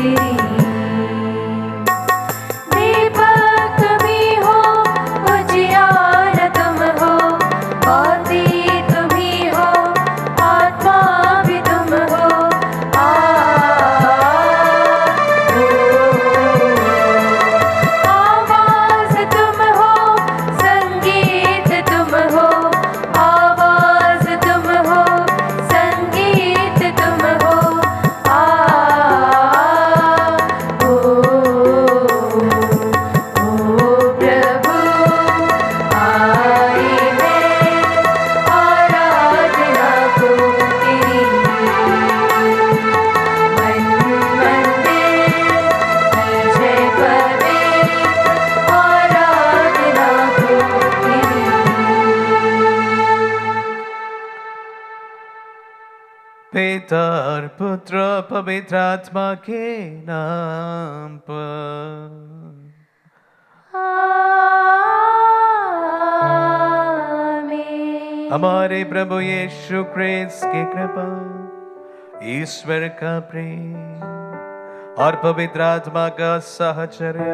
तेरी। दीपक भी हो उजियार तुम हो, ज्योति तुम ही हो, आत्मा भी तुम हो। आवाज तुम हो, संगीत तुम हो, आवाज तुम हो, संगीत तुम हो। ओ प्रभु आए हैं आराधना को तेरी। मन मंदिर जय पवित्र आराधना को तेरी। पिता और पुत्र पवित्र आत्मा के नाम पर। आमीन। हमारे प्रभु यीशु क्रिस्त की कृपा, ईश्वर का प्रेम और पवित्र आत्मा का साहचर्य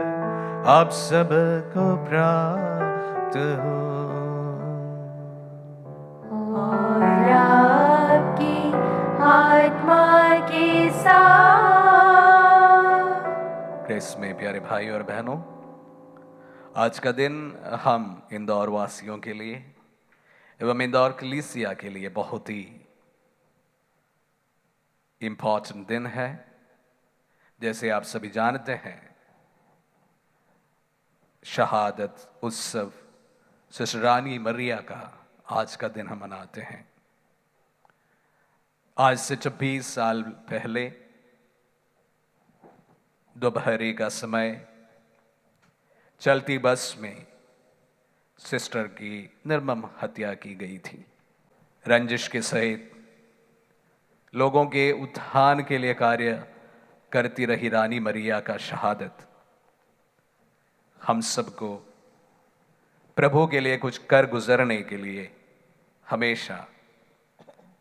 आप सबको प्राप्त हो। और आपकी आत्मा के साथ। क्रिस्त में प्यारे भाई और बहनों, आज का दिन हम इंदौर वासियों के लिए एवं इंदौर कलीसिया के लिए बहुत ही इम्पॉर्टेंट दिन है। जैसे आप सभी जानते हैं, शहादत उत्सव सिस्टर रानी मरिया का आज का दिन हम मनाते हैं। आज से 26 साल पहले दोपहर का समय चलती बस में सिस्टर की निर्मम हत्या की गई थी। रंजिश के सहित लोगों के उत्थान के लिए कार्य करती रही रानी मरिया का शहादत हम सबको प्रभु के लिए कुछ कर गुजरने के लिए हमेशा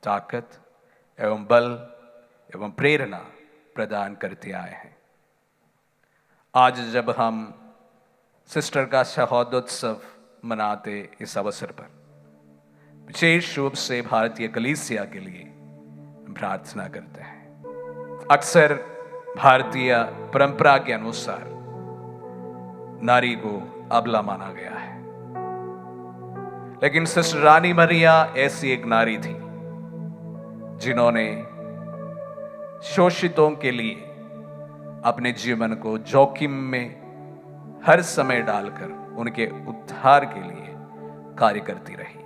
ताकत एवं बल एवं प्रेरणा प्रदान करते आए हैं। आज जब हम सिस्टर का शहादोत्सव मनाते इस अवसर पर विशेष रूप से भारतीय कलीसिया के लिए प्रार्थना करते हैं। अक्सर भारतीय परंपरा के अनुसार नारी को अबला माना गया है, लेकिन सिस्टर रानी मरिया ऐसी एक नारी थी जिन्होंने शोषितों के लिए अपने जीवन को जोखिम में हर समय डालकर उनके उद्धार के लिए कार्य करती रही।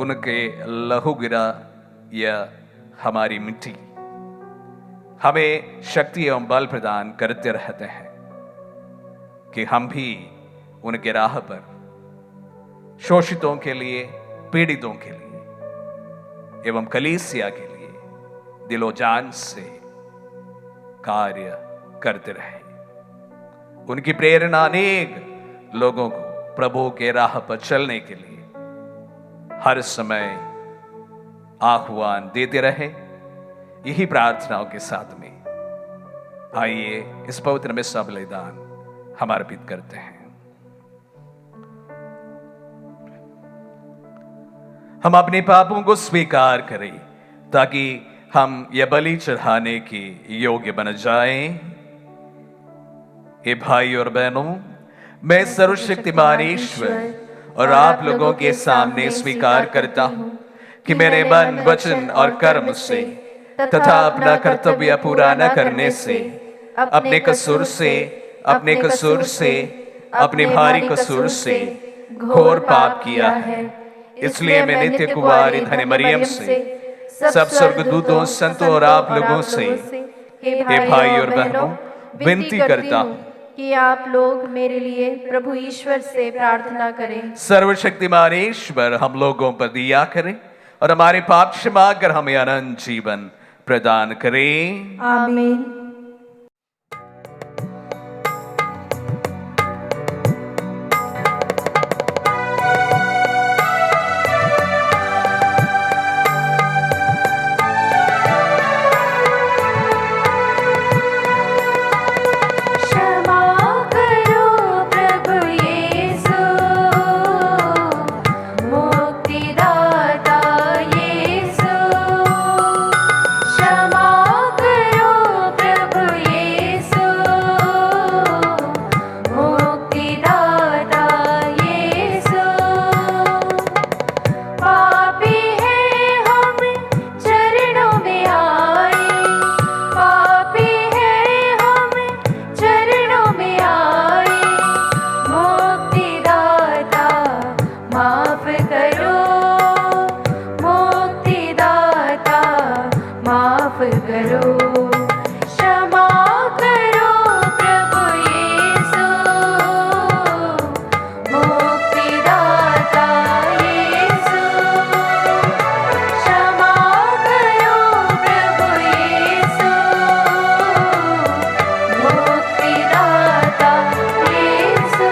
उनके लहू गिरा यह हमारी मिट्टी हमें शक्ति एवं बल प्रदान करते रहते हैं कि हम भी उनके राह पर शोषितों के लिए, पीड़ितों के लिए एवं कलीसिया के लिए दिलो जान से कार्य करते रहे। उनकी प्रेरणा अनेक लोगों को प्रभु के राह पर चलने के लिए हर समय आह्वान देते रहे। यही प्रार्थनाओं के साथ में आइए इस पवित्र में सब बलिदान हम अर्पित करते हैं। हम अपने पापों को स्वीकार करें ताकि हम यह बलि चढ़ाने के योग्य बन जाएं। हे भाई और बहनों, मैं सर्वशक्तिमान ईश्वर और आप लोगों के सामने स्वीकार करता हूं कि मेरे मन, वचन और कर्म से तथा अपना कर्तव्य पूरा न करने से, अपने कसूर से, अपने भारी कसूर से घोर पाप किया है। इसलिए मैं नित्य कुंवारी धन्य मरियम से, सब स्वर्गदूतों, संतों और आप लोगों से, हे भाई और बहनों, विनती करता हूं कि आप लोग मेरे लिए प्रभु ईश्वर से प्रार्थना करें। सर्वशक्तिमान ईश्वर हम लोगों पर दया करें और हमारे पाप क्षमा कर हमें अनंत जीवन प्रदान करें। आमीन। माफ करो, क्षमा करो प्रभु यीशु, मुक्तिदाता यीशु, क्षमा करो प्रभु यीशु, मुक्तिदाता यीशु।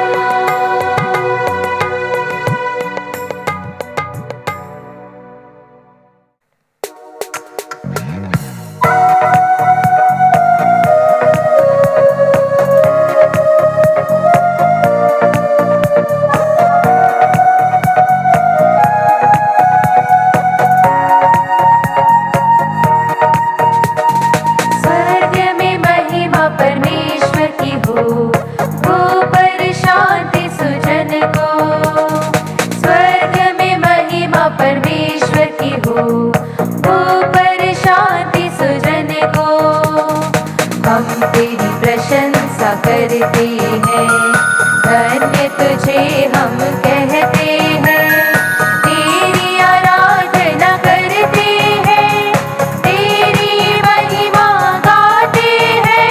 स्वर्ग में महिमा परमेश्वर की हो, ऊपर शांति सुजन को। स्वर्ग में महिमा परमेश्वर की हो, ऊपर शांति सुजन को। हम तेरी प्रशंसा करते हैं, धन्य तुझे हम कहते हैं, तेरी आराधना करते हैं, तेरी महिमा गाते हैं।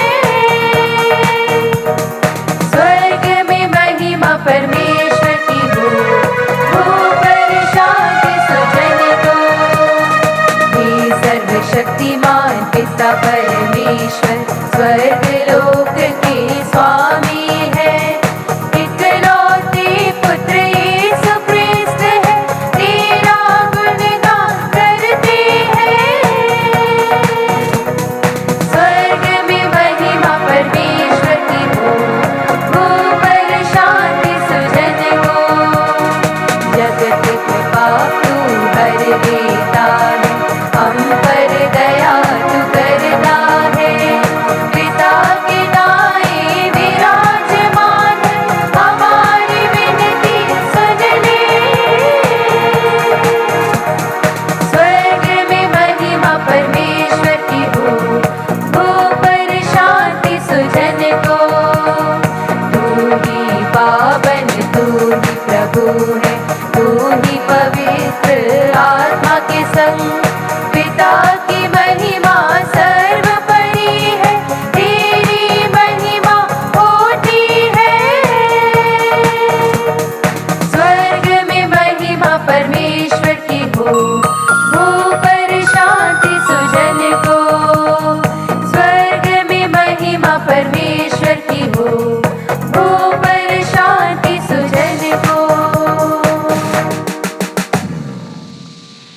स्वर्ग में महिमा परमेश्वर की हो, ऊपर शांति सुजन को। हे सर्वशक्तिमान पिता परमेश्वर, स्वर्ग लोक के स्वामी है, इकलौते पुत्र यीशु क्रिस्त है, तेरा गुणगान करते हैं। स्वर्ग में महिमा परमेश्वर की हो, ऊपर शांति सुजन को। जगत को पाप तू हर देता है, हम पर दया तू करता है। पिता के दाएं विराजमान, हमारी विनती सुन ले। स्वर्ग में महिमा परमेश्वर की हो, ऊपर शांति सुजन को। तू ही पावन, तू ही प्रभु है, तू ही पवित्र आत्मा के संग। पिता की महिमा सर्वोपरि है, तेरी महिमा होती है। स्वर्ग में महिमा परमेश्वर की हो, ऊपर शांति सुजन को। स्वर्ग में महिमा परमेश्वर की हो, ऊपर शांति सुजन को।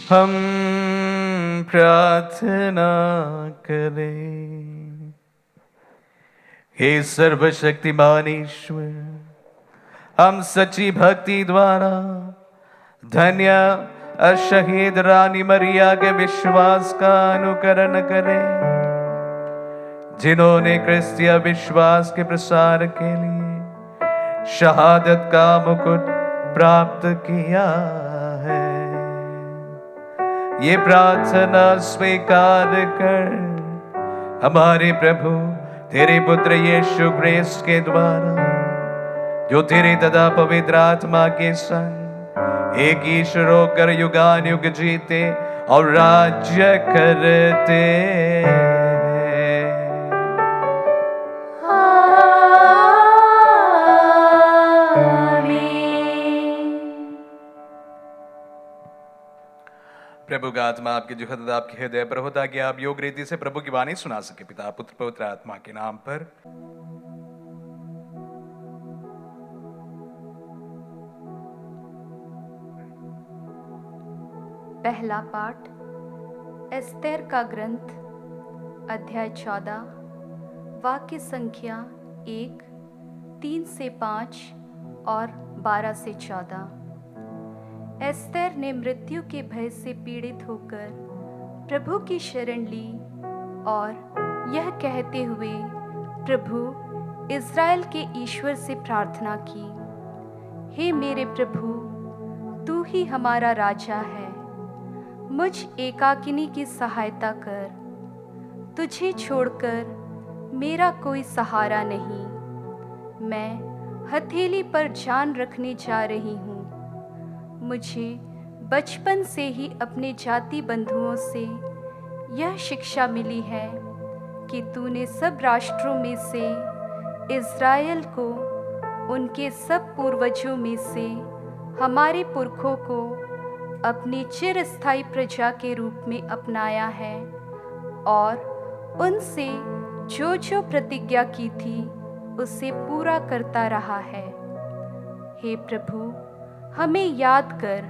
हम प्रार्थना करें। हे सर्वशक्तिमान ईश्वर, हम सच्ची भक्ति द्वारा धन्य शहीद रानी मरिया के विश्वास का अनुकरण करें, जिन्होंने क्रिस्तीय विश्वास के प्रसार के लिए शहादत का मुकुट प्राप्त किया है। ये प्रार्थना स्वीकार कर हमारे प्रभु तेरे पुत्र यीशु क्रिस्त के द्वारा, जो तेरे तथा पवित्र आत्मा के संग एक ईश्वर होकर युगानुयुग जीते और राज्य करते हैं। प्रभु का आत्मा आपके जो खत आपके हृदय पर हो, ताकि आप योग रीति से प्रभु की वाणी सुना सके। पिता पुत्र पवित्र आत्मा के नाम पर। पहला पाठ एस्तेर का ग्रंथ, अध्याय 14, वाक्य संख्या 1, 3 से 5 और 12 से 14। एस्तेर ने मृत्यु के भय से पीड़ित होकर प्रभु की शरण ली और यह कहते हुए प्रभु इज़राइल के ईश्वर से प्रार्थना की, हे मेरे प्रभु, तू ही हमारा राजा है, मुझ एकाकिनी की सहायता कर। तुझे छोड़कर मेरा कोई सहारा नहीं। मैं हथेली पर जान रखने जा रही हूँ। मुझे बचपन से ही अपने जाति बंधुओं से यह शिक्षा मिली है कि तूने सब राष्ट्रों में से इज़राइल को उनके सब पूर्वजों में से हमारे पुरखों को अपनी चिरस्थायी प्रजा के रूप में अपनाया है और उनसे जो जो प्रतिज्ञा की थी उसे पूरा करता रहा है। हे प्रभु, हमें याद कर,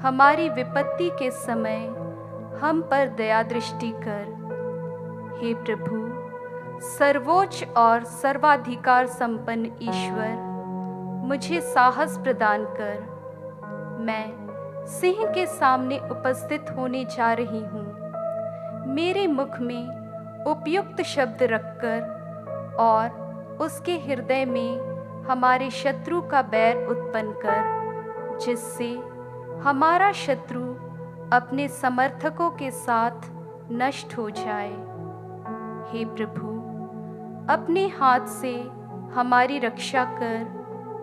हमारी विपत्ति के समय हम पर दया दृष्टि कर। हे प्रभु, सर्वोच्च और सर्वाधिकार संपन्न ईश्वर, मुझे साहस प्रदान कर। मैं सिंह के सामने उपस्थित होने जा रही हूँ। मेरे मुख में उपयुक्त शब्द रखकर और उसके हृदय में हमारे शत्रु का बैर उत्पन्न कर, जिससे हमारा शत्रु अपने समर्थकों के साथ नष्ट हो जाए। हे प्रभु, अपने हाथ से हमारी रक्षा कर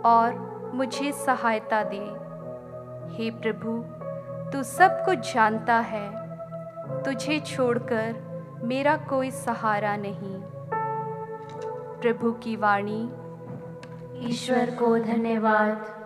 और मुझे सहायता दे। हे प्रभु, तू सब कुछ जानता है, तुझे छोड़कर मेरा कोई सहारा नहीं। प्रभु की वाणी। ईश्वर को धन्यवाद।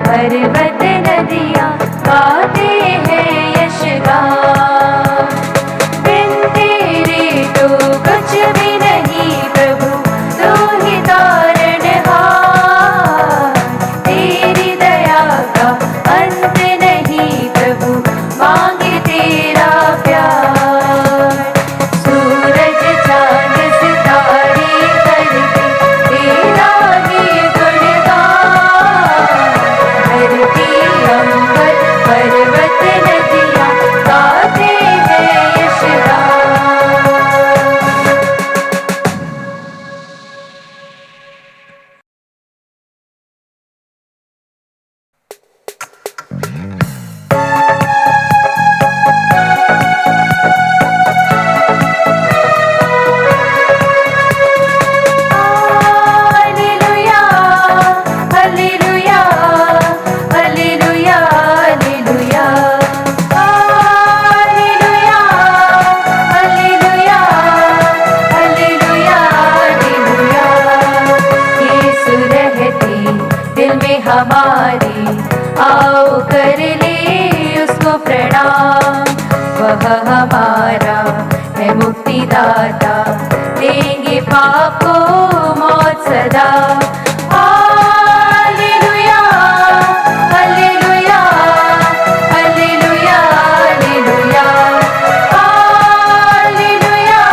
पर्वत नदियाँ गाते हैं यशगान। बिन तेरे तो कुछ भी नहीं प्रभु, तू ही तारणहार। तेरी दया का अंत नहीं प्रभु, मांगे तेरा प्यार। सूरज चांद सितारे करते तेरा ही गुणगान। धरती अंबर पर्वत नदियाँ गाते हैं यशगान। Hallelujah, hallelujah, hallelujah, hallelujah. Hallelujah, hallelujah, hallelujah, hallelujah. Yeshu रहते दिल में हमारे, आओ कर ले उसको प्रणाम। वह हमारा है मुक्तिदाता, देंगे पाप को मौत सदा। Hallelujah, hallelujah, hallelujah, hallelujah. Hallelujah,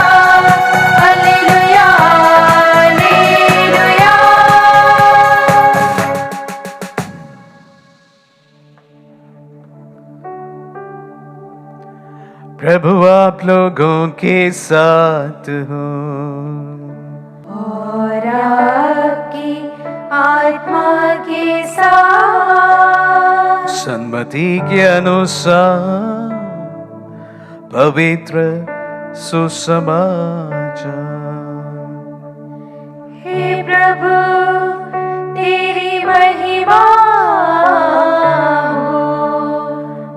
hallelujah, hallelujah. प्रभु आप लोगों के साथ हो। और आपकी आत्मा के साथ। सन्मति के अनुसार पवित्र सुसमाचार। हे प्रभु, तेरी महिमा हो।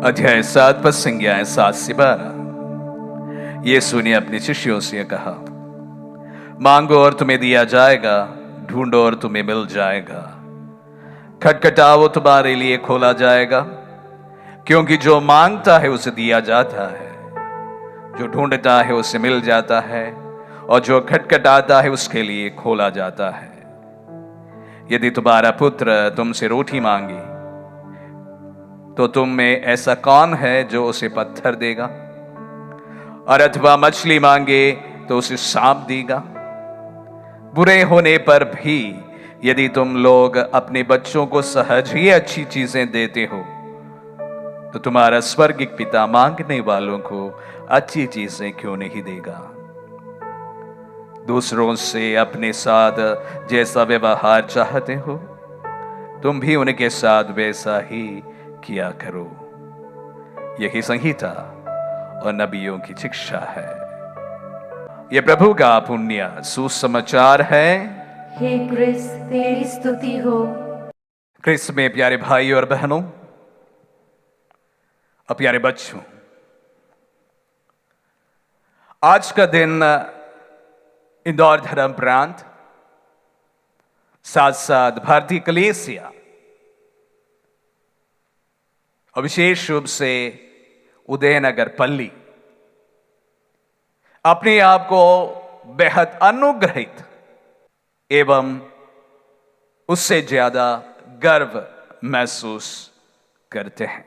अध्याय 7 पद संज्ञाएं 7 से 12। यीशु ने अपने शिष्यों से कहा, मांगो और तुम्हें दिया जाएगा, ढूंढो और तुम्हें मिल जाएगा, खटखटाओ तुम्हारे लिए खोला जाएगा। क्योंकि जो मांगता है उसे दिया जाता है, जो ढूंढता है उसे मिल जाता है, और जो खटखटाता है उसके लिए खोला जाता है। यदि तुम्हारा पुत्र तुमसे रोटी मांगे तो तुम में ऐसा कौन है जो उसे पत्थर देगा? और अथवा मछली मांगे तो उसे सांप देगा? बुरे होने पर भी यदि तुम लोग अपने बच्चों को सहज ही अच्छी चीजें देते हो, तो तुम्हारा स्वर्गिक पिता मांगने वालों को अच्छी चीजें क्यों नहीं देगा। दूसरों से अपने साथ जैसा व्यवहार चाहते हो, तुम भी उनके साथ वैसा ही किया करो। यही संहिता और नबियों की शिक्षा है। यह प्रभु का पुण्य सुसमाचार है। हे क्रिस्त तेरी स्तुति हो। क्रिस्त में प्यारे भाई और बहनों और प्यारे बच्चों, आज का दिन इंदौर धर्म प्रांत, साथ साथ भारतीय कलीसिया और विशेष रूप से उदयनगर पल्ली अपने आप को बेहद अनुग्रहित एवं उससे ज्यादा गर्व महसूस करते हैं।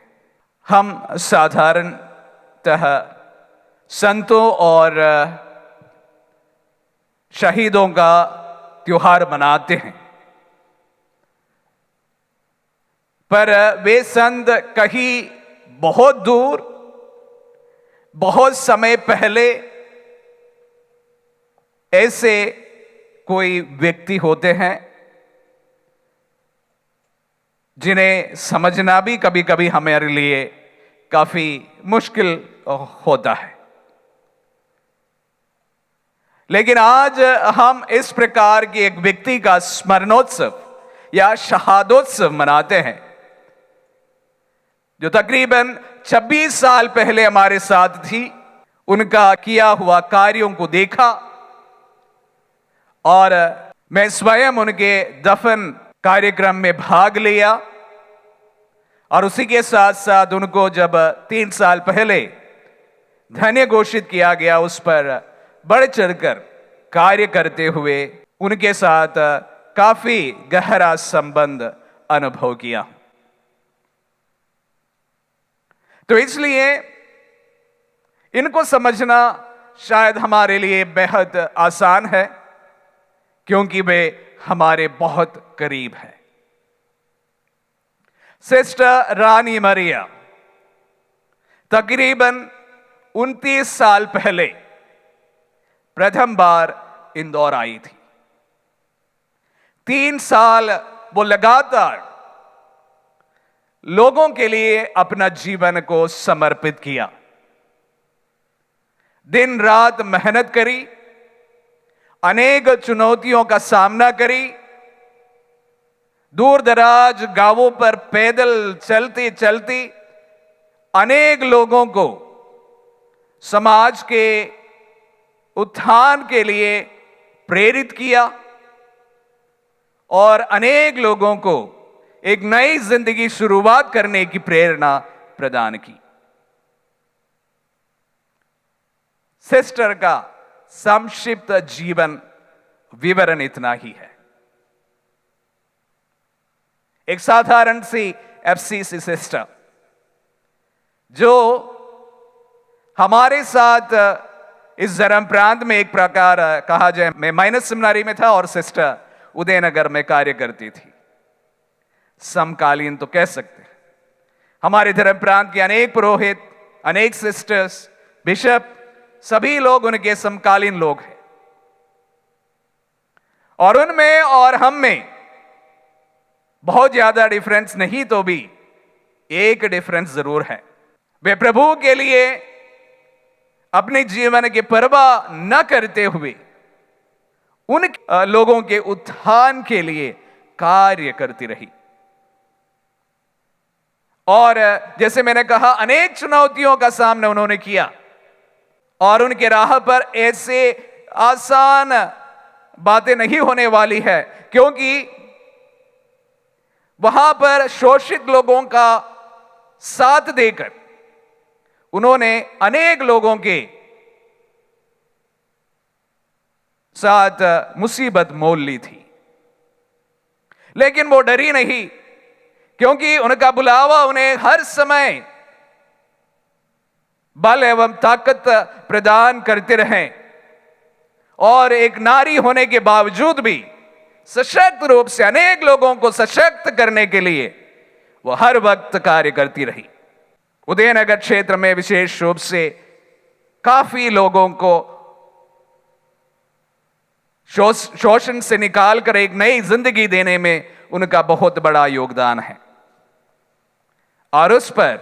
हम साधारणतः संतों और शहीदों का त्योहार मनाते हैं, पर वे संत कहीं बहुत दूर, बहुत समय पहले ऐसे कोई व्यक्ति होते हैं जिन्हें समझना भी कभी कभी हमारे लिए काफी मुश्किल होता है। लेकिन आज हम इस प्रकार के एक व्यक्ति का स्मरणोत्सव या शहादोत्सव मनाते हैं, जो तकरीबन 26 साल पहले हमारे साथ थी। उनका किया हुआ कार्यों को देखा और मैं स्वयं उनके दफन कार्यक्रम में भाग लिया, और उसी के साथ साथ उनको जब 3 साल पहले धन्य घोषित किया गया, उस पर बढ़ चढ़कर कार्य करते हुए उनके साथ काफी गहरा संबंध अनुभव किया। तो इसलिए इनको समझना शायद हमारे लिए बेहद आसान है, क्योंकि वे हमारे बहुत करीब हैं। सिस्टर रानी मरिया तकरीबन 29 साल पहले प्रथम बार इंदौर आई थी। 3 साल वो लगातार लोगों के लिए अपना जीवन को समर्पित किया, दिन रात मेहनत करी, अनेक चुनौतियों का सामना करी, दूर दराज गांवों पर पैदल चलती चलती अनेक लोगों को समाज के उत्थान के लिए प्रेरित किया और अनेक लोगों को एक नई जिंदगी शुरुआत करने की प्रेरणा प्रदान की। सिस्टर का संक्षिप्त जीवन विवरण इतना ही है। एक साधारण सी एफसीसी सिस्टर जो हमारे साथ इस धर्म प्रांत में एक प्रकार कहा जाए, मैं माइनस सेमिनारी में था और सिस्टर उदयनगर में कार्य करती थी। समकालीन तो कह सकते हैं। हमारे धर्म प्रांत के अनेक पुरोहित, अनेक सिस्टर्स, बिशप, सभी लोग उनके समकालीन लोग हैं, और उनमें और हम में बहुत ज्यादा डिफरेंस नहीं तो भी एक डिफरेंस जरूर है। वे प्रभु के लिए अपने जीवन की परवाह न करते हुए उन लोगों के उत्थान के लिए कार्य करती रही, और जैसे मैंने कहा अनेक चुनौतियों का सामना उन्होंने किया, और उनके राह पर ऐसे आसान बातें नहीं होने वाली है, क्योंकि वहां पर शोषित लोगों का साथ देकर उन्होंने अनेक लोगों के साथ मुसीबत मोल ली थी। लेकिन वो डरी नहीं, क्योंकि उनका बुलावा उन्हें हर समय बल एवं ताकत प्रदान करते रहे, और एक नारी होने के बावजूद भी सशक्त रूप से अनेक लोगों को सशक्त करने के लिए वो हर वक्त कार्य करती रही। उदयनगर क्षेत्र में विशेष रूप से काफी लोगों को शोषण से निकालकर एक नई जिंदगी देने में उनका बहुत बड़ा योगदान है। और उस पर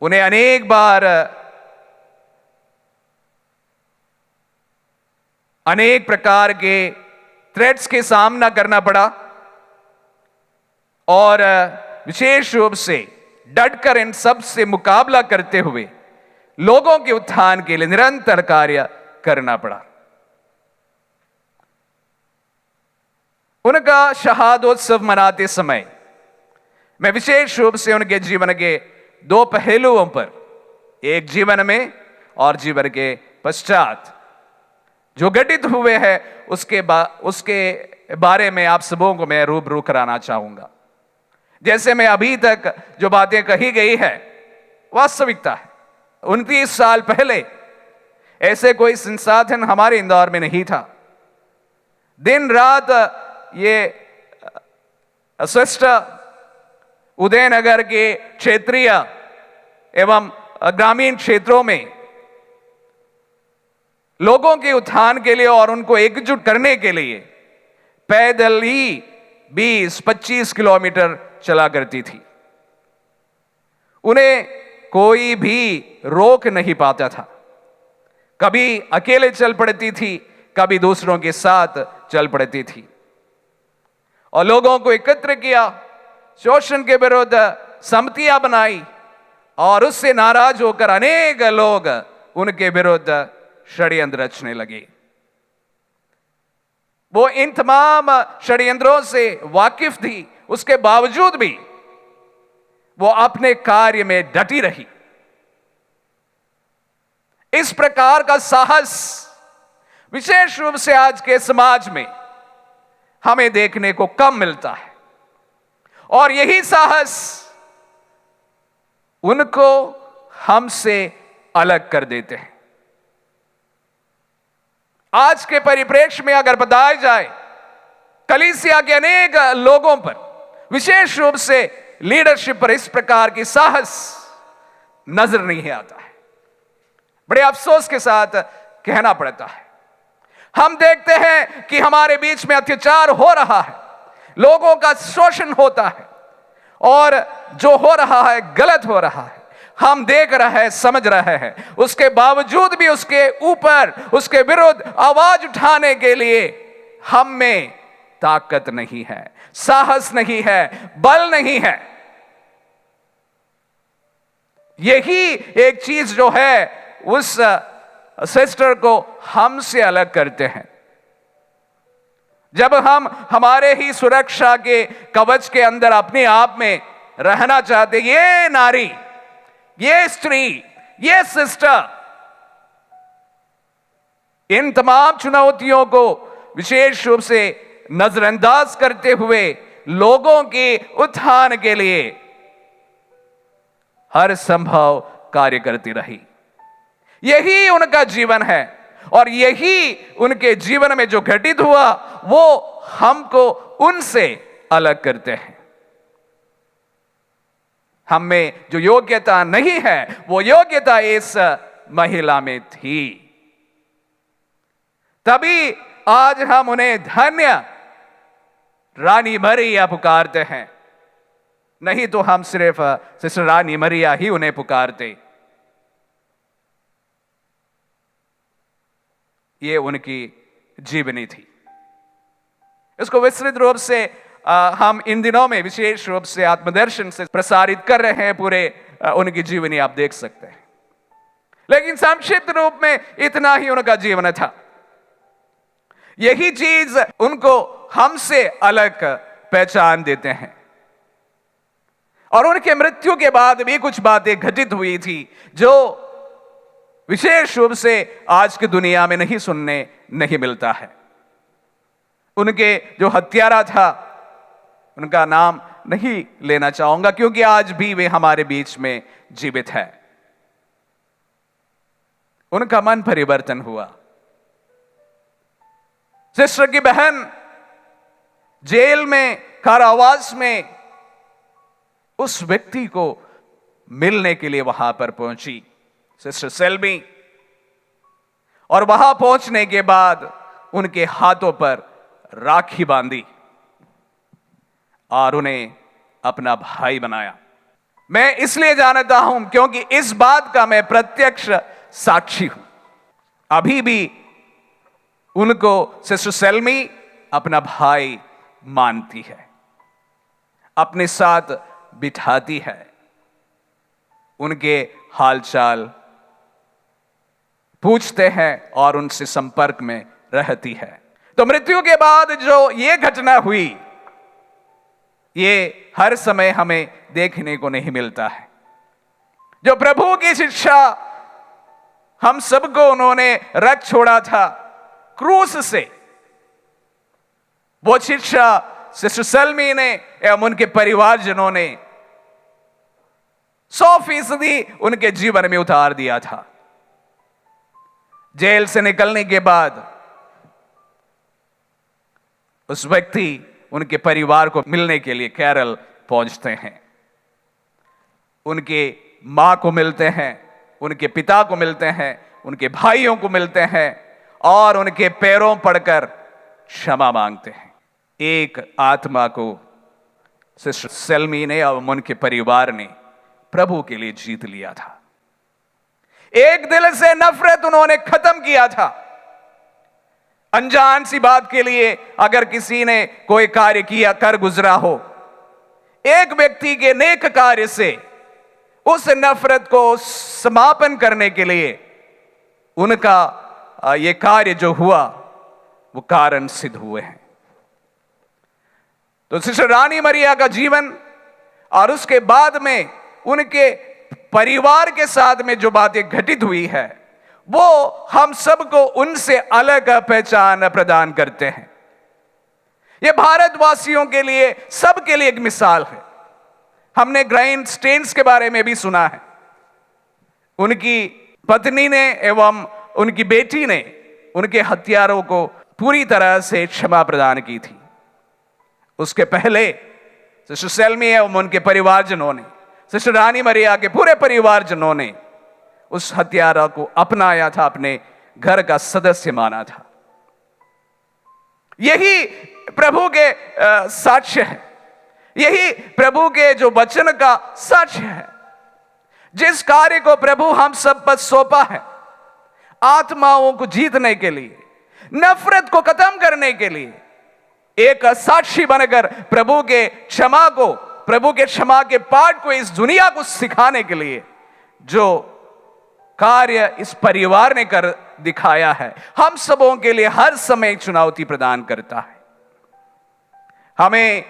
उन्हें अनेक बार अनेक प्रकार के थ्रेट्स के सामना करना पड़ा और विशेष रूप से डटकर इन सब से मुकाबला करते हुए लोगों के उत्थान के लिए निरंतर कार्य करना पड़ा। उनका शहादोत्सव मनाते समय मैं विशेष रूप से उनके जीवन के दो पहलुओं पर, एक जीवन में और जीवन के पश्चात जो घटित हुए हैं उसके बारे में आप सबों को मैं रूबरू कराना चाहूंगा। जैसे मैं अभी तक जो बातें कही गई है वास्तविकता है। 29 साल पहले ऐसे कोई संसाधन हमारे इंदौर में नहीं था। दिन रात ये स्वस्थ उदयनगर के क्षेत्रीय एवं ग्रामीण क्षेत्रों में लोगों के उत्थान के लिए और उनको एकजुट करने के लिए पैदल ही 20-25 किलोमीटर चला करती थी। उन्हें कोई भी रोक नहीं पाता था। कभी अकेले चल पड़ती थी, कभी दूसरों के साथ चल पड़ती थी और लोगों को एकत्र किया, शोषण के विरुद्ध समितियां बनाई और उससे नाराज होकर अनेक लोग उनके विरुद्ध षड्यंत्र रचने लगे। वो इन तमाम षड्यंत्रों से वाकिफ थी, उसके बावजूद भी वो अपने कार्य में डटी रही। इस प्रकार का साहस विशेष रूप से आज के समाज में हमें देखने को कम मिलता है और यही साहस उनको हमसे अलग कर देते हैं। आज के परिप्रेक्ष्य में अगर बताया जाए, कलीसिया के अनेक लोगों पर, विशेष रूप से लीडरशिप पर इस प्रकार की साहस नजर नहीं आता है। बड़े अफसोस के साथ कहना पड़ता है। हम देखते हैं कि हमारे बीच में अत्याचार हो रहा है, लोगों का शोषण होता है और जो हो रहा है गलत हो रहा है। हम देख रहे हैं, समझ रहे हैं, उसके बावजूद भी उसके ऊपर, उसके विरुद्ध आवाज उठाने के लिए हम में ताकत नहीं है, साहस नहीं है, बल नहीं है। यही एक चीज जो है उस सिस्टर को हमसे अलग करते हैं। जब हम हमारे ही सुरक्षा के कवच के अंदर अपने आप में रहना चाहते, ये नारी, ये स्त्री, ये सिस्टर इन तमाम चुनौतियों को विशेष रूप से नजरअंदाज करते हुए लोगों के उत्थान के लिए हर संभव कार्य करती रही। यही उनका जीवन है और यही उनके जीवन में जो घटित हुआ वो हमको उनसे अलग करते हैं। हम में जो योग्यता नहीं है वो योग्यता इस महिला में थी। तभी आज हम उन्हें धन्य रानी मरिया पुकारते हैं, नहीं तो हम सिर्फ सिस्टर रानी मरिया ही उन्हें पुकारते। ये उनकी जीवनी थी। इसको विस्तृत रूप से हम इन दिनों में विशेष रूप से आत्मदर्शन से प्रसारित कर रहे हैं। पूरे उनकी जीवनी आप देख सकते हैं, लेकिन संक्षिप्त रूप में इतना ही उनका जीवन था। यही चीज उनको हमसे अलग पहचान देते हैं। और उनके मृत्यु के बाद भी कुछ बातें घटित हुई थी जो विशेष रूप से आज की दुनिया में नहीं सुनने नहीं मिलता है। उनके जो हत्यारा था, उनका नाम नहीं लेना चाहूंगा क्योंकि आज भी वे हमारे बीच में जीवित है। उनका मन परिवर्तन हुआ। सिस्टर की बहन जेल में, कारावास में उस व्यक्ति को मिलने के लिए वहां पर पहुंची सिस्टर सेल्मी। और वहां पहुंचने के बाद उनके हाथों पर राखी बांधी और उन्हें अपना भाई बनाया। मैं इसलिए जानता हूं क्योंकि इस बात का मैं प्रत्यक्ष साक्षी हूं। अभी भी उनको सिस्टर सेल्मी अपना भाई मानती है, अपने साथ बिठाती है, उनके हालचाल पूछते हैं और उनसे संपर्क में रहती है। तो मृत्यु के बाद जो ये घटना हुई, ये हर समय हमें देखने को नहीं मिलता है। जो प्रभु की शिक्षा हम सबको उन्होंने रख छोड़ा था क्रूस से, वो शिक्षा सिस्टर सेल्मी ने एवं उनके परिवारजनों ने 100% उनके जीवन में उतार दिया था। जेल से निकलने के बाद उस व्यक्ति उनके परिवार को मिलने के लिए केरल पहुंचते हैं, उनके मां को मिलते हैं, उनके पिता को मिलते हैं, उनके भाइयों को मिलते हैं और उनके पैरों पड़कर क्षमा मांगते हैं। एक आत्मा को सिस्टर सेल्मी ने और उनके परिवार ने प्रभु के लिए जीत लिया था। एक दिल से नफरत उन्होंने खत्म किया था। अनजान सी बात के लिए अगर किसी ने कोई कार्य किया कर गुजरा हो, एक व्यक्ति के नेक कार्य से उस नफरत को समापन करने के लिए उनका यह कार्य जो हुआ वो कारण सिद्ध हुए हैं। तो सिस्टर रानी मरिया का जीवन और उसके बाद में उनके परिवार के साथ में जो बातें घटित हुई है वो हम सबको उनसे अलग पहचान प्रदान करते हैं। ये भारतवासियों के लिए, सबके लिए एक मिसाल है। हमने ग्राइम स्टेन्स के बारे में भी सुना है। उनकी पत्नी ने एवं उनकी बेटी ने उनके हत्यारों को पूरी तरह से क्षमा प्रदान की थी। उसके पहले सिस्टर सेल्मी एवं उनके परिवारजनों ने, सिस्टर रानी मरिया के पूरे परिवारजनों ने उस हत्यारा को अपनाया था, अपने घर का सदस्य माना था। यही प्रभु के साक्ष्य है, यही प्रभु के जो वचन का साक्ष्य है। जिस कार्य को प्रभु हम सब पर सौंपा है, आत्माओं को जीतने के लिए, नफरत को खत्म करने के लिए, एक साक्षी बनकर प्रभु के क्षमा को, प्रभु के क्षमा के पाठ को इस दुनिया को सिखाने के लिए जो कार्य इस परिवार ने कर दिखाया है, हम सबों के लिए हर समय एक चुनौती प्रदान करता है। हमें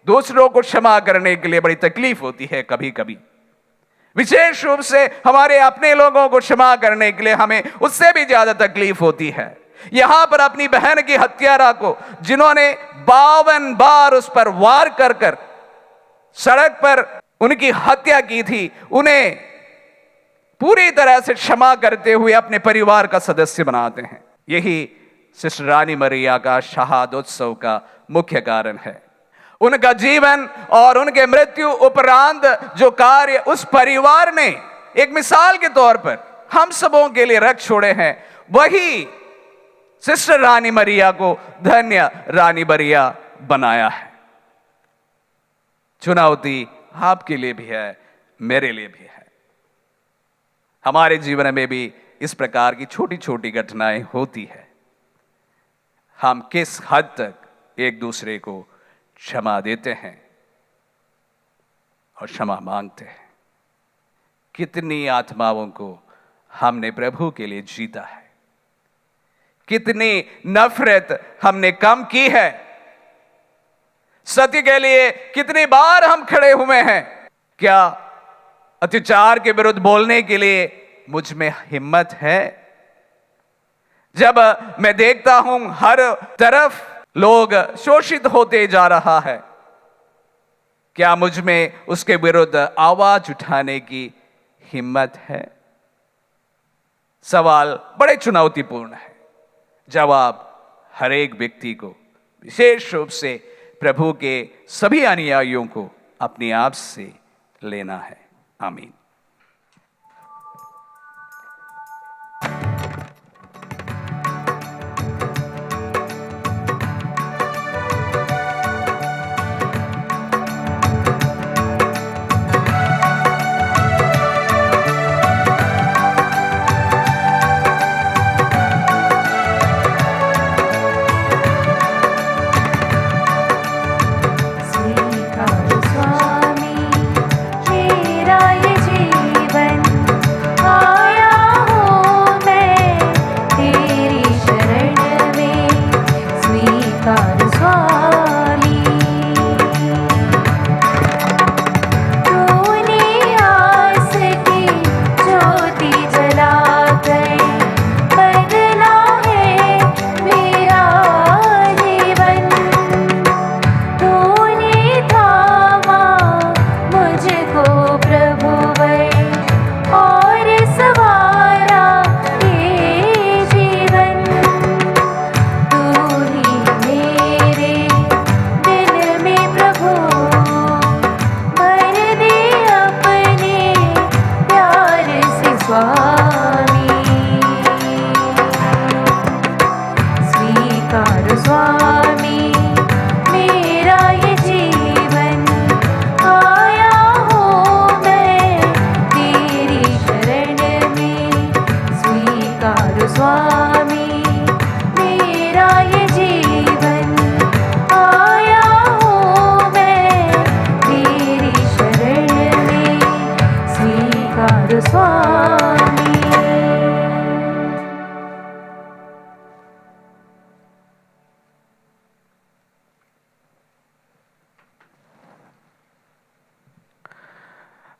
दूसरों को क्षमा करने के लिए बड़ी तकलीफ होती है कभी कभी, विशेष रूप से हमारे अपने लोगों को क्षमा करने के लिए हमें उससे भी ज्यादा तकलीफ होती है। यहां पर अपनी बहन की हत्यारा को, जिन्होंने 52 बार उस पर वार कर कर सड़क पर उनकी हत्या की थी, उन्हें पूरी तरह से क्षमा करते हुए अपने परिवार का सदस्य बनाते हैं। यही सिस्टर रानी मरिया का शहादोत्सव का मुख्य कारण है। उनका जीवन और उनके मृत्यु उपरांत जो कार्य उस परिवार ने एक मिसाल के तौर पर हम सबों के लिए रख छोड़े हैं, वही सिस्टर रानी मरिया को धन्य रानी मरिया बनाया है। चुनौती आपके लिए भी है, मेरे लिए भी है। हमारे जीवन में भी इस प्रकार की छोटी छोटी घटनाएं होती है। हम किस हद तक एक दूसरे को क्षमा देते हैं और क्षमा मांगते हैं। कितनी आत्माओं को हमने प्रभु के लिए जीता है, कितनी नफरत हमने कम की है, सत्य के लिए कितनी बार हम खड़े हुए हैं। क्या अत्याचार के विरुद्ध बोलने के लिए मुझ में हिम्मत है? जब मैं देखता हूं हर तरफ लोग शोषित होते जा रहा है, क्या मुझ में उसके विरुद्ध आवाज उठाने की हिम्मत है? सवाल बड़े चुनौतीपूर्ण है। जवाब हर एक व्यक्ति को विशेष रूप से प्रभु के सभी अनुयायियों को अपने आप से लेना है। आमीन।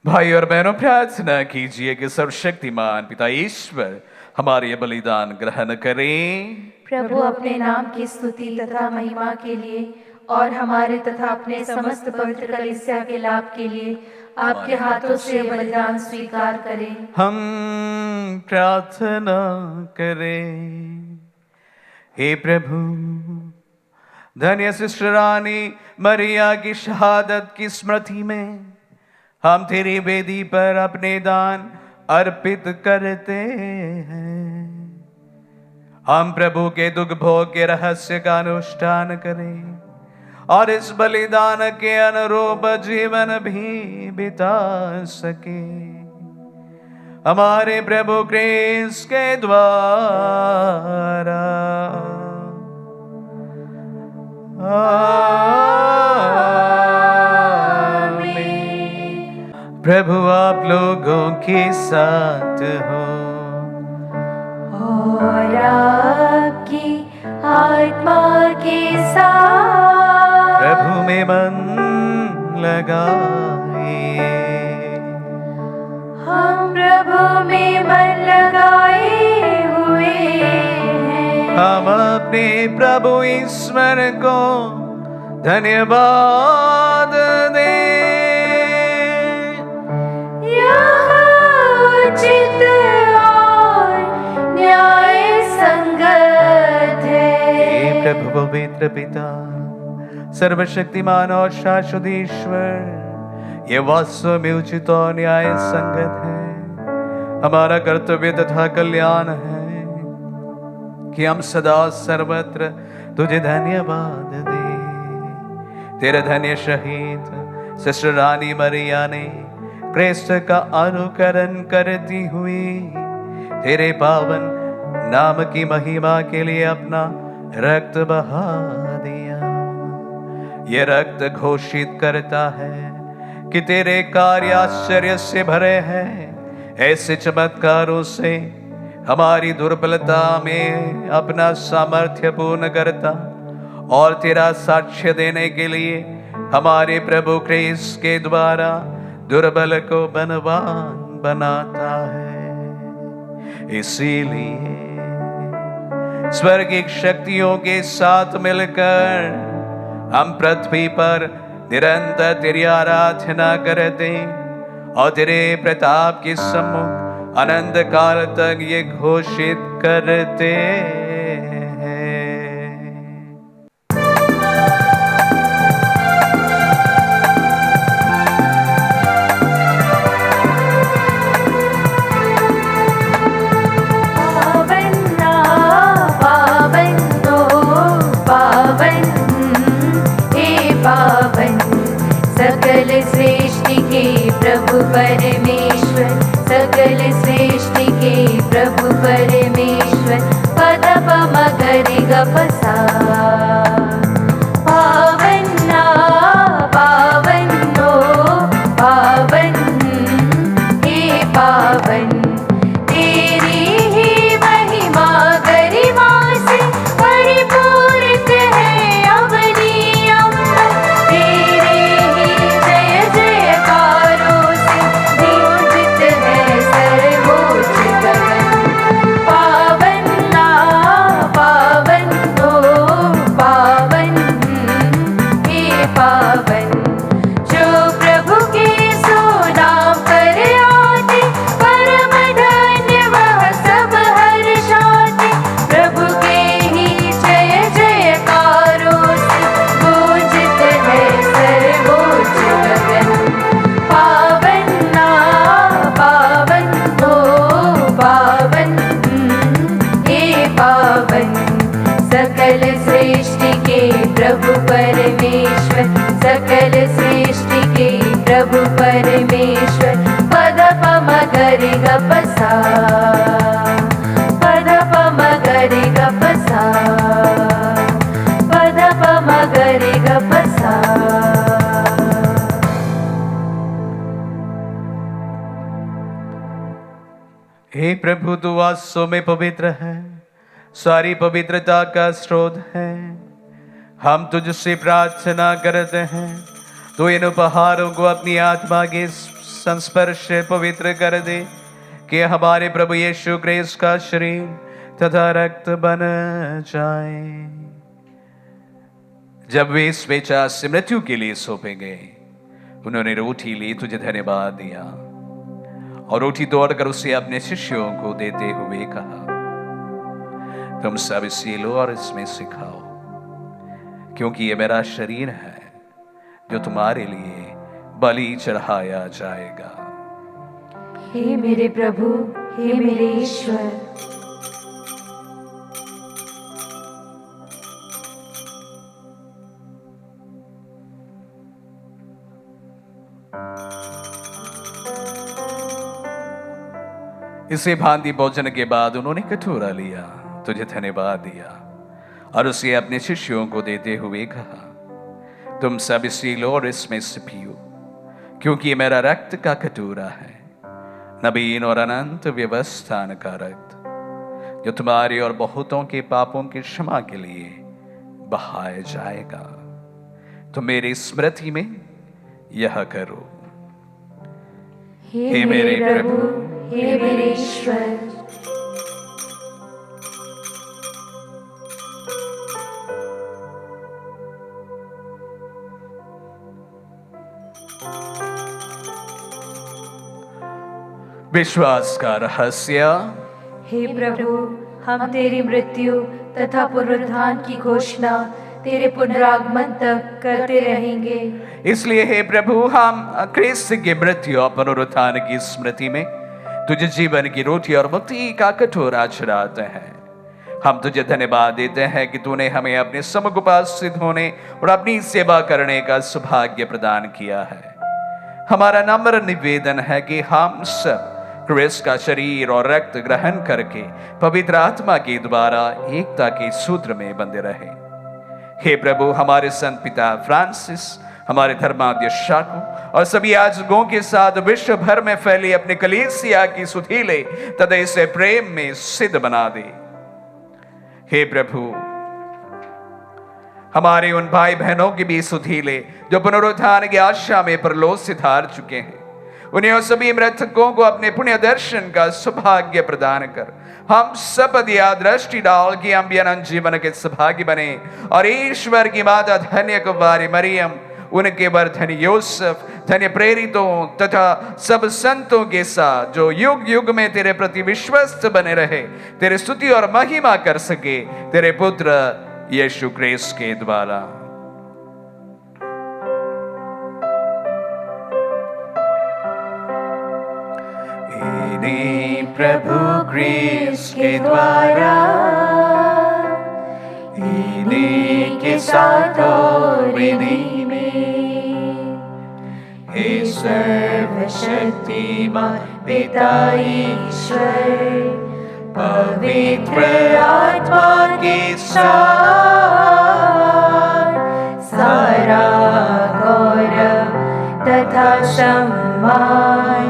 भाई और बहनों, प्रार्थना कीजिए कि सर्वशक्तिमान पिता ईश्वर हमारे ये बलिदान ग्रहण करें। प्रभु अपने नाम की स्तुति तथा महिमा के लिए और हमारे तथा अपने समस्त पवित्र कलीसिया के लाभ के लिए आपके हाथों से बलिदान स्वीकार करें। हम प्रार्थना करें। हे प्रभु, धन्य सिस्टर रानी मरिया की शहादत की स्मृति में हम तेरी वेदी पर अपने दान अर्पित करते हैं। हम प्रभु के दुख भोग के रहस्य का अनुष्ठान करें और इस बलिदान के अनुरूप जीवन भी बिता सके। हमारे प्रभु क्रिस्त के द्वारा। प्रभु आप लोगों के साथ हो और आपकी आत्मा के साथ। प्रभु में मन लगाए। हम प्रभु में मन लगाए हुए हैं। हम अपने प्रभु ईश्वर को धन्यवाद दें। उचित और न्याय संगत है। प्रभु पवित्र पिता, सर्वशक्तिमान और शाश्वत ईश्वर, ये वास्तव में उचित और न्याय संगत है। हमारा कर्तव्य तथा कल्याण है कि हम सदा सर्वत्र तुझे धन्यवाद दें। तेरे धन्य शहीद सिस्टर रानी मरिया ने क्रिस्त का अनुकरण करती हुई तेरे पावन नाम की महिमा के लिए अपना रक्त बहा दिया। ये रक्त घोषित करता है कि तेरे कार्य आश्चर्य से भरे हैं। ऐसे चमत्कारों से हमारी दुर्बलता में अपना सामर्थ्य पूर्ण करता और तेरा साक्ष्य देने के लिए हमारे प्रभु क्रिस्त के द्वारा दुर्बल को बलवान बनाता है। इसीलिए स्वर्गिक शक्तियों के साथ मिलकर हम पृथ्वी पर निरंतर तेरी आराधना करते और तेरे प्रताप के सम्मुख अनंत काल तक ये घोषित करते हैं। सकल सृष्टि के प्रभु परमेश्वर, सकल सृष्टि के प्रभु परमेश्वर, पद पम गरि ग प सा। पावन ना पावन हो पावन, हे पावन, तेरी ही महिमा गरिमा से परिपूरित है अवनी अम्बर। तेरे ही जय जयकारों से गूंजित है सर्वोच्च गगन। पावन ना पावन हो पावन, हे पावन, जो प्रभु के सो नाम पर आते, परम धन्य वह सब हर्षाते। प्रभु के ही जय जयकारों से गूंजित है सर्वोच्च गगन। पावन ना पावन हो पावन, हे पावन, सकल सृष्टि के प्रभु परमेश्वर, सकल सृष्टि के प्रभु परमेश्वर, पद पम गरि ग प सा। पद पम गरि ग प सा, पद पम गरि ग प सा। हे प्रभु, तू आसों में पवित्र है, सारी पवित्रता का स्रोत है। हम तुझसे प्रार्थना करते हैं, तो इन उपहारों को अपनी आत्मा के संस्पर्श से पवित्र कर दे, कि हमारे प्रभु यीशु क्रिस्त का शरीर तथा रक्त बन जाए। जब वे स्वेच्छा से मृत्यु के लिए सौंपे गए, उन्होंने रोटी ली, तुझे धन्यवाद दिया और रोटी तोड़कर उसे अपने शिष्यों को देते हुए कहा, तुम सब इसे लो और इसमें से खाओ, क्योंकि ये मेरा शरीर है जो तुम्हारे लिए बलि चढ़ाया जाएगा। हे मेरे प्रभु, हे मेरे ईश्वर, इसे भांति भोजन के बाद उन्होंने कटोरा लिया, तुझे धन्यवाद दिया और उसे अपने शिष्यों को देते हुए कहा, तुम सब इसे लो और इसमें से पियो, क्योंकि ये मेरा रक्त का कटोरा है, नवीन और अनंत व्यवस्थान का रक्त, जो तुम्हारे और बहुतों के पापों की क्षमा के लिए बहाया जाएगा। तो मेरी स्मृति में यह करो। हे मेरे प्रभु, हे मेरे ईश्वर, विश्वास का रहस्य। हे प्रभु, हम तेरी मृत्यु तथा पुनरुत्थान की घोषणा तेरे पुनरागमन तक करते रहेंगे। इसलिए हे प्रभु, हम क्रिस्त की मृत्यु और पुनरुत्थान की स्मृति में तुझे जीवन की रोटी और मुक्ति का कटोरा चढ़ाते हैं। हम तुझे धन्यवाद देते हैं कि तूने हमें अपने सम्मुख उपस्थित होने और अपनी सेवा करने का सौभाग्य प्रदान किया है। हमारा नम्र निवेदन है कि हम सब क्रिस्त का शरीर और रक्त ग्रहण करके पवित्र आत्मा के द्वारा एकता के सूत्र में बंधे रहे। हे प्रभु, हमारे संत पिता फ्रांसिस, हमारे धर्माध्यक्षों और सभी याजकों के साथ विश्व भर में फैली अपने कलीसिया की सुधीले तथा इसे प्रेम में सिद्ध बना दे। हे प्रभु, हमारे उन भाई बहनों की भी सुधीले जो पुनरुत्थान की आशा में परलोक से धार चुके हैं, उन्हें और सभी मृतकों को अपने पुण्य दर्शन का सौभाग्य प्रदान कर हम सब दिया दृष्टि डाल कि हम भी अनंत जीवन के सौभाग्य बने और ईश्वर की माता धन्य कुमारी मरियम, उनके वर धन्य यूसुफ, धन्य प्रेरितों तथा सब संतों के साथ जो युग युग में तेरे प्रति विश्वस्त बने रहे, तेरे स्तुति और महिमा कर सके तेरे पुत्र यीशु क्रिस्त के द्वारा। प्रभु क्रिस्त के द्वारा, इन्हीं के साथ और इन्हीं में हे सर्वशक्तिमान पिता ईश्वर, पवित्र आत्मा के साथ सारा गौरव तथा सम्मान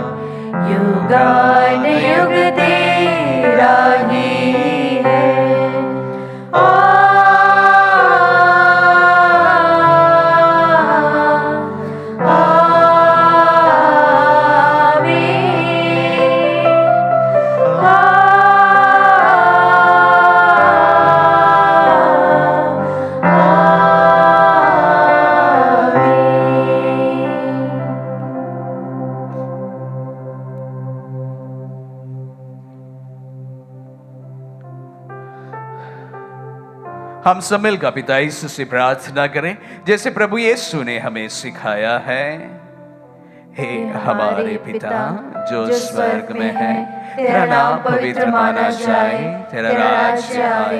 युगानुयुग तेरा ही है। हम सब मिलकर पिता यीशु से प्रार्थना करें जैसे प्रभु यीशु ने हमें सिखाया है। हे हमारे पिता जो स्वर्ग में है, तेरा नाम पवित्र माना जाए, तेरा राज्य आए,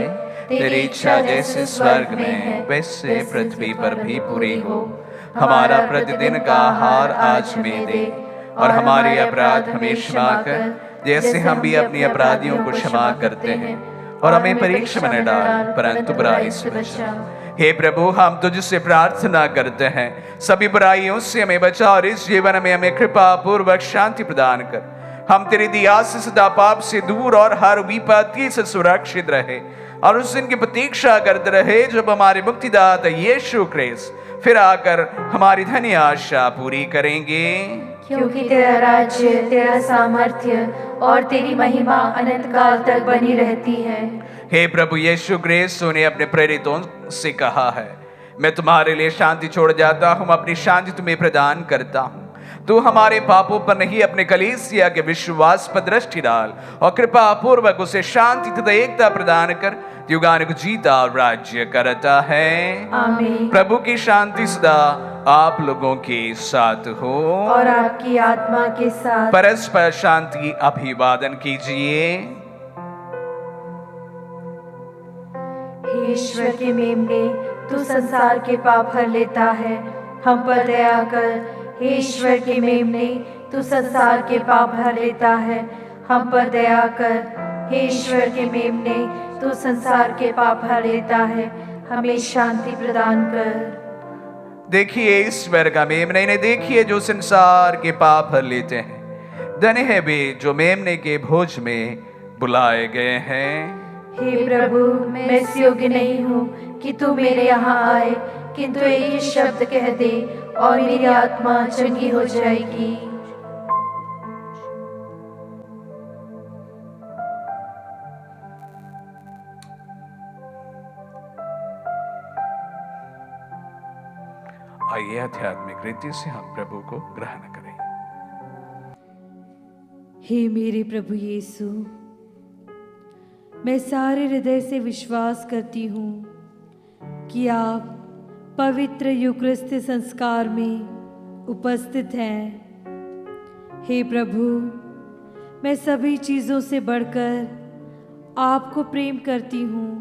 तेरी इच्छा जैसे स्वर्ग में है वैसे पृथ्वी पर भी पूरी हो। हमारा प्रतिदिन का आहार आज हमें दे, और हमारे अपराध हमें क्षमा कर जैसे हम भी अपने अपराधियों को क्षमा करते हैं, और हमें परीक्षा में न डाल परंतु बुराई से बचा। हे प्रभु, हम तुझसे प्रार्थना करते हैं सभी बुराइयों से हमें बचा, और इस जीवन में हमें कृपा पूर्वक शांति प्रदान कर। हम तेरी दया से सदा पाप से दूर और हर विपत्ति से सुरक्षित रहे, और उस दिन की प्रतीक्षा करते रहे जब हमारे मुक्तिदाता यीशु ख्रिस्त फिर आकर हमारी धन्य आशा पूरी करेंगे। क्योंकि तेरा राज्य, तेरा सामर्थ्य और तेरी महिमा अनंत काल तक बनी रहती है। हे प्रभु यीशु ख्रिस्त ने अपने प्रेरितों से कहा है, मैं तुम्हारे लिए शांति छोड़ जाता हूँ, अपनी शांति तुम्हें प्रदान करता हूँ। तू हमारे पापों पर नहीं अपने कलीसिया के विश्वास पर दृष्टि डाल, और कृपा पूर्वक उसे शांति तथा एकता प्रदान कर युगानुयुग जीता और राज्य करता है। आमीन। प्रभु की शांति सदा आप लोगों के साथ हो, और आपकी आत्मा के साथ। परस्पर शांति अभिवादन कीजिए। हे ईश्वर के मेमने, तू संसार के पाप हर लेता है, हम पर दया कर। हे ईश्वर के मेमने, तू संसार के पाप हर लेता है, हम पर दया कर। हे ईश्वर के मेमने, तू संसार के पाप हर लेता है, हमें शांति प्रदान कर। देखिए ईश्वर का मेमने ने, देखिए जो संसार के पाप हर लेते हैं। धन्य है वे जो मेमने के भोज में बुलाए गए हैं। हे प्रभु, मैं इस योग्य नहीं हूँ कि तू मेरे यहाँ आए, किंतु एक ही शब्द कह दे और मेरी आत्मा चंगी हो जाएगी। आइए आध्यात्मिक रीति से हम प्रभु को ग्रहण करें। हे मेरे प्रभु यीशु, मैं सारे हृदय से विश्वास करती हूँ कि आप पवित्र यूकरिस्ती संस्कार में उपस्थित हैं। हे प्रभु, मैं सभी चीज़ों से बढ़कर आपको प्रेम करती हूँ,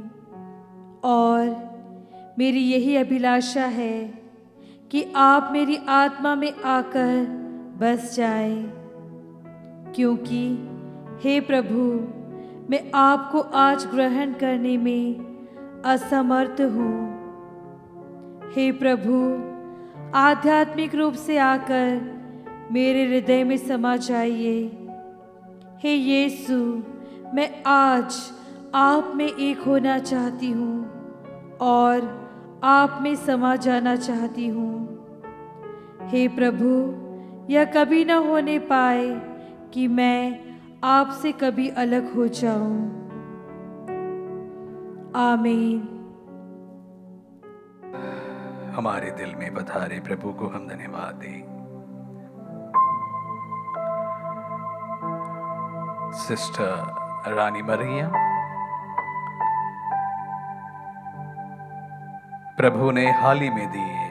और मेरी यही अभिलाषा है कि आप मेरी आत्मा में आकर बस जाएं, क्योंकि हे प्रभु, मैं आपको आज ग्रहण करने में असमर्थ हूँ। हे प्रभु, आध्यात्मिक रूप से आकर मेरे हृदय में समा जाइए। हे यीशु, मैं आज आप में एक होना चाहती हूँ और आप में समा जाना चाहती हूँ। हे प्रभु, यह कभी न होने पाए कि मैं आपसे कभी अलग हो जाऊं। आमीन। हमारे दिल में पधारे प्रभु को हम धन्यवाद दें। सिस्टर रानी मरिया, प्रभु ने हाल ही में दिए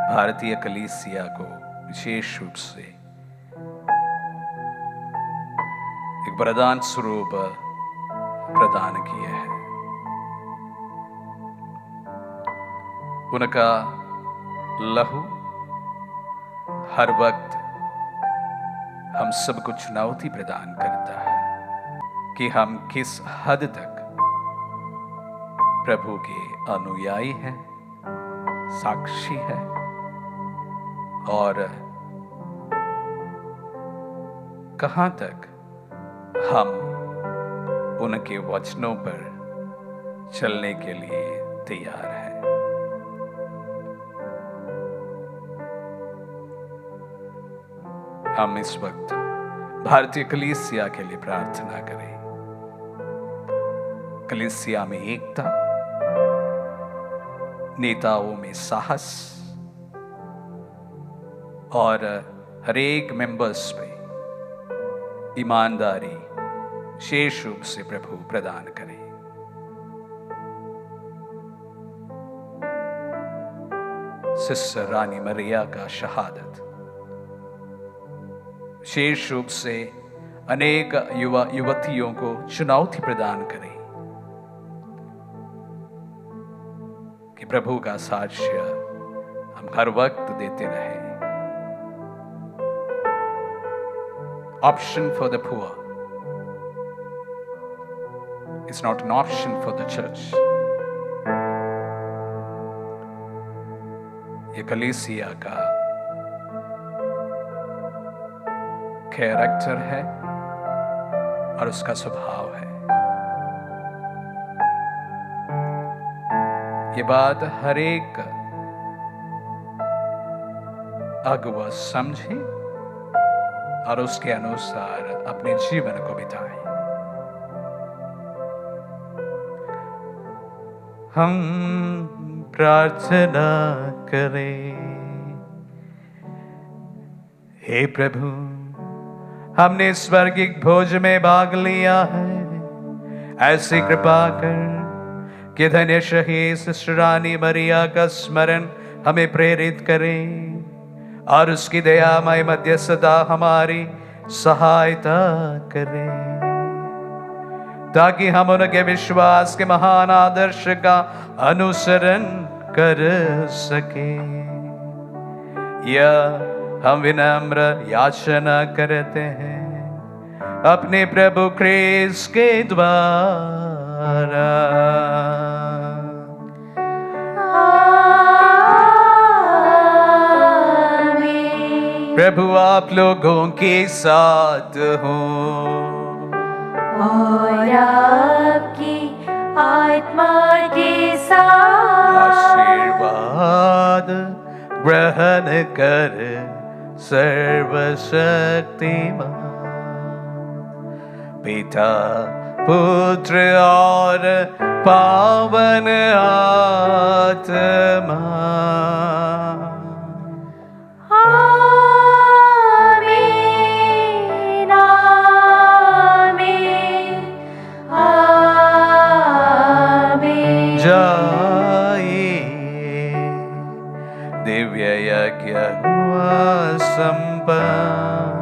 भारतीय कलीसिया को विशेष रूप से एक वरदान स्वरूप प्रदान किए हैं। उनका लहू हर वक्त हम सबको चुनौती प्रदान करता है कि हम किस हद तक प्रभु के अनुयायी हैं, साक्षी हैं और कहां तक हम उनके वचनों पर चलने के लिए तैयार हैं। हम इस वक्त भारतीय कलीसिया के लिए प्रार्थना करें। कलीसिया में एकता, नेताओं में साहस और हर एक मेंबर्स पे ईमानदारी विशेष रूप से प्रभु प्रदान करें। सिस्टर रानी मरिया का शहादत विशेष रूप से अनेक युवा युवतियों को चुनौती प्रदान करें कि प्रभु का साक्ष्य हम हर वक्त देते रहें। Option for the poor is not an option for the church. ये कलीसिया का कैरेक्टर है और उसका स्वभाव है। ये बात हर एक अगुवा समझे और उसके अनुसार अपने जीवन को बिताए। हम प्रार्थना करें। हे प्रभु, हमने स्वर्गिक भोज में भाग लिया है। ऐसी कृपा कर कि धन्य शहीद सिस्टर रानी मरिया का स्मरण हमें प्रेरित करें और उसकी दयामय मध्यस्थता हमारी सहायता करें, ताकि हम उनके विश्वास के महान आदर्श का अनुसरण कर सके। यह हम विनम्र याचना करते हैं अपने प्रभु ख्रीस्त के द्वारा। प्रभु आप लोगों के साथ हो और आपकी आत्मा के साथ। आशीर्वाद ग्रहण कर सर्वशक्तिमान पिता, पुत्र और पावन आत्मा। दिव्य यज्ञ हुआ संपन्न।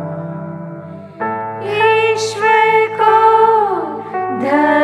ईश्वर को धन्यवाद।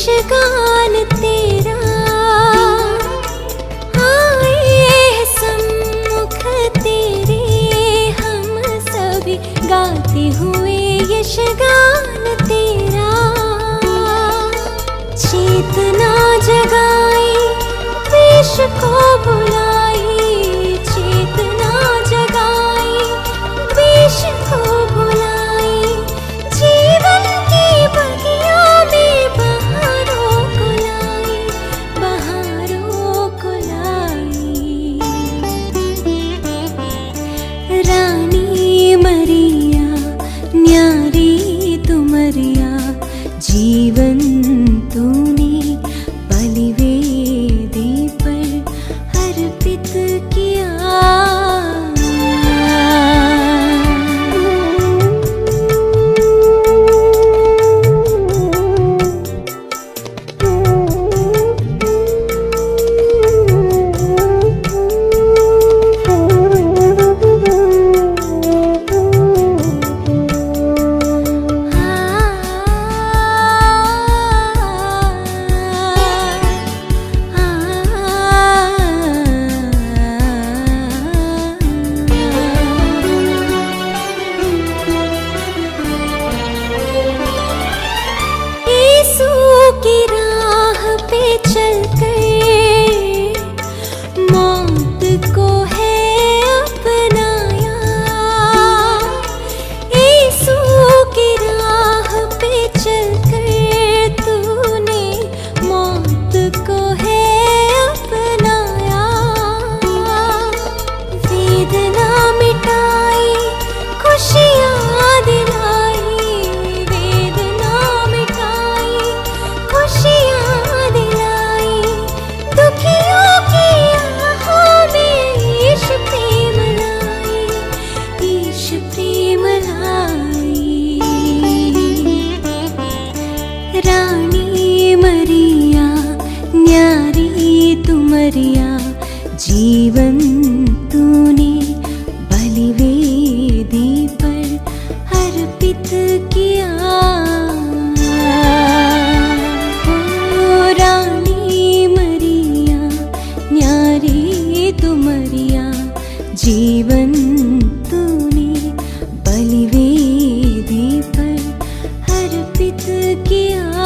यशगान तेरा, आए हैं सम्मुख तेरे हम सभी गाते हुए यशगान तेरा। चेतना जगाई विश्व को बुलाई, चेतना जगाई विश्व को बुलाई, जीवन की बगिया में बहारों को लाई, बहारों को लाई। रानी मरिया न्यारी तुमरिया, जीवन तूने बलिवेदी पर अर्पित किया। यीशु की राह पे चलकर मौत को है अपनाया, यीशु की राह पे चलकर तूने मौत को है अपनाया। वेदना मिटाई खुशियाँ दिलाई, वेदना मिटाई खुशियाँ दिलाई, दुखियों की आहों में यीशु प्रेम लाई, यीशु प्रेम लाई। रानी मरिया न्यारी तुमरिया, जीवन तूने बलिवेदी पर अर्पित किया। ओ रानी मरिया न्यारी तुमरिया, जीवन तूने बलिवेदी पर अर्पित किया।